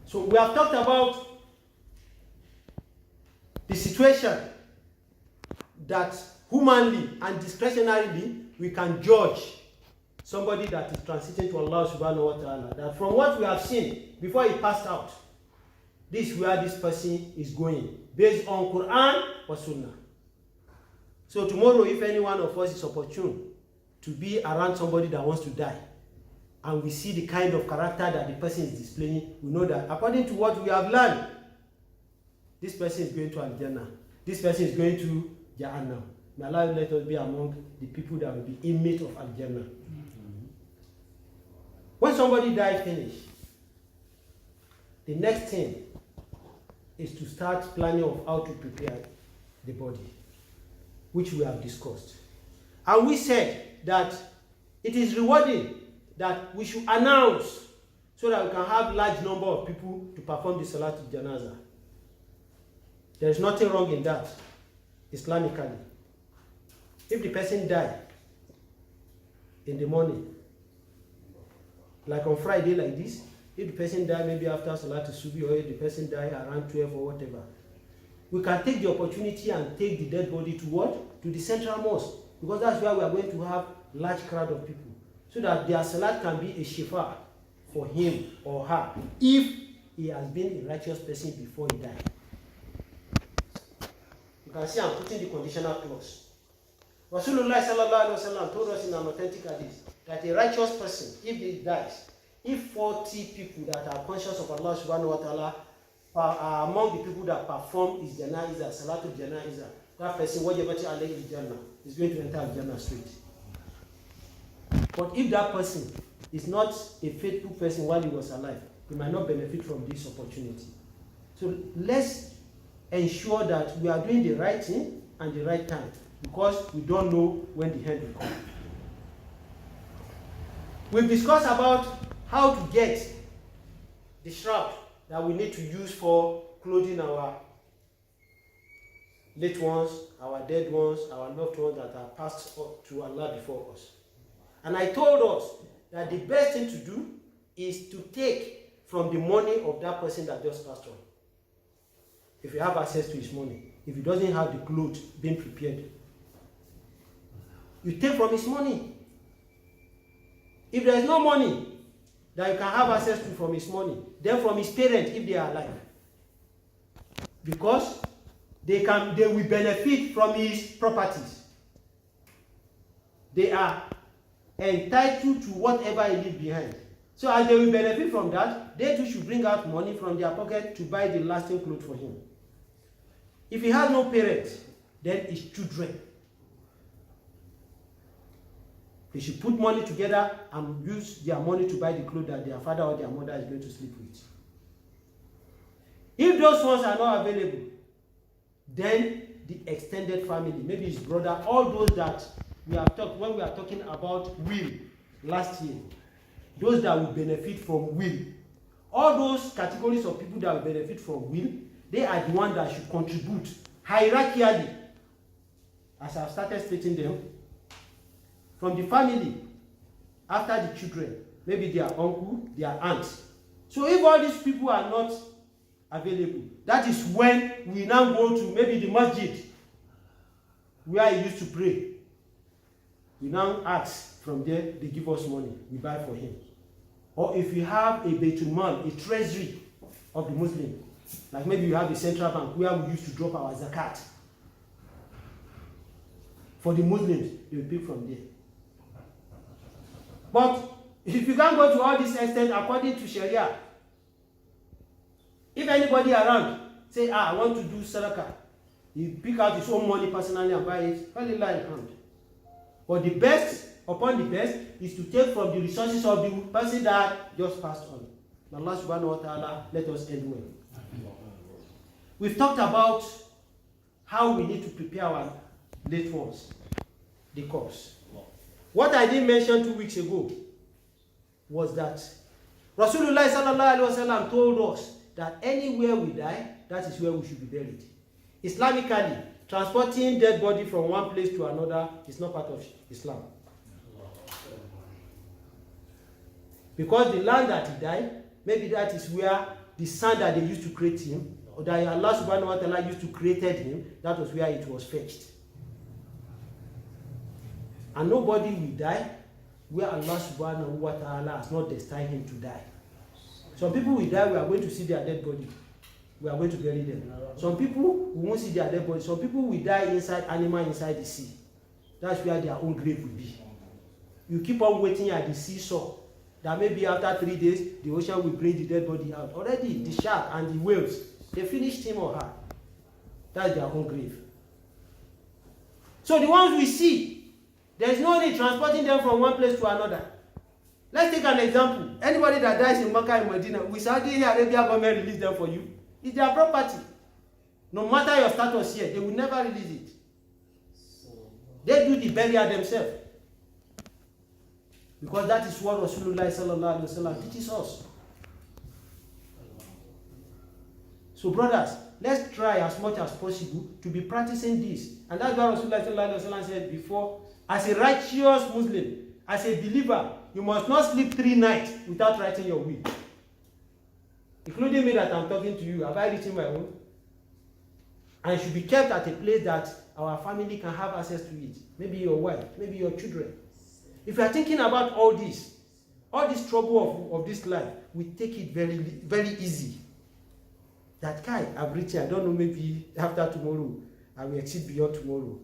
So we have talked about the situation that humanly and discretionarily we can judge somebody that is transiting to Allah subhanahu wa ta'ala. That from what we have seen before he passed out, this is where this person is going, based on Quran or Sunnah. So tomorrow, if any one of us is opportune to be around somebody that wants to die, and we see the kind of character that the person is displaying, we know that according to what we have learned, this person is going to Al-Jannah. This person is going to Jahannam. May Allah let us be among the people that will be inmates of Al-Jannah. When somebody dies, finish, the next thing is to start planning of how to prepare the body, which we have discussed. And we said that it is rewarding that we should announce so that we can have large number of people to perform the Salatul Janazah. There is nothing wrong in that, Islamically. If the person died in the morning, like on Friday like this, if the person died maybe after Salatul Subi, or if the person died around 12 or whatever, we can take the opportunity and take the dead body to what? To the central mosque, because that's where we are going to have large crowd of people, so that their salat can be a shifa for him or her if he has been a righteous person before he died. You can see I'm putting the conditional clause. Rasulullah sallallahu alaihi wasallam told us in an authentic hadith that a righteous person, if he dies, if 40 people that are conscious of Allah subhanahu wa ta'ala are among the people that perform his janazah, salatul janazah, that person, wajibati alayhi jannah, is going to enter Jannah straight. But if that person is not a faithful person while he was alive, he might not benefit from this opportunity. So let's ensure that we are doing the right thing and the right time, because we don't know when the end will come. We've discussed about how to get the shroud that we need to use for clothing our late ones, our dead ones, our loved ones that are passed to Allah before us. And I told us that the best thing to do is to take from the money of that person that just passed on. If you have access to his money, if he doesn't have the clothes being prepared, you take from his money. If there is no money that you can have access to from his money, then from his parents if they are alive. Because they will benefit from his properties. They are entitled to whatever he leaves behind. So as they will benefit from that, they too should bring out money from their pocket to buy the lasting clothes for him. If he has no parents, then his children. They should put money together and use their money to buy the clothes that their father or their mother is going to sleep with. If those ones are not available, then the extended family, maybe his brother, all those that we have talked, when we are talking about will last year, those that will benefit from will, all those categories of people that will benefit from will, they are the ones that should contribute hierarchically, as I've started stating them, from the family, after the children, maybe their uncle, their aunt. So if all these people are not available, that is when we now go to maybe the masjid where he used to pray. We now ask from there, they give us money, we buy for him. Or if you have a Baitul Mal, a treasury of the Muslim, like maybe you have a central bank where we used to drop our zakat. For the Muslims, they will pick from there. But if you can't go to all this extent according to Sharia, if anybody around say, I want to do sadaqah, he pick out his own money personally and buy it, but the best, upon the best, is to take from the resources of the person that just passed on. Allah subhanahu wa ta'ala, let us end well. We've talked about how we need to prepare our late ones, the corpse. What I didn't mention 2 weeks ago was that Rasulullah sallallahu alaihi wasallam told us that anywhere we die, that is where we should be buried. Islamically, transporting dead body from one place to another is not part of Islam. Because the land that he died, maybe that is where the sand that they used to create him, or that Allah subhanahu wa ta'ala used to created him, that was where it was fetched. And nobody will die where Allah subhanahu wa ta'ala has not destined him to die. Some people will die, we are going to see their dead body. We are going to bury them. Some people, we won't see their dead body. Some people will die inside animal inside the sea. That's where their own grave will be. You keep on waiting at the seesaw. That maybe after 3 days, the ocean will bring the dead body out. Already, the shark and the whales, they finished him or her. That's their own grave. So the ones we see, there is no need transporting them from one place to another. Let's take an example. Anybody that dies in Makkah and Medina, will Saudi Arabia government release them for you? It's their property. No matter your status here, they will never release it. They do the burial themselves. Because that is what Rasulullah sallallahu alaihi wasallam teaches us. So brothers, let's try as much as possible to be practicing this. And that's why Rasulullah sallallahu alaihi wasallam said before, as a righteous Muslim, as a believer, you must not sleep 3 nights without writing your will. Including me that I'm talking to you, have I written my own? And it should be kept at a place that our family can have access to it. Maybe your wife, maybe your children. If you are thinking about all this trouble of this life, we take it very, very easy. That guy, I've written, I don't know, maybe after tomorrow, I will exceed beyond tomorrow.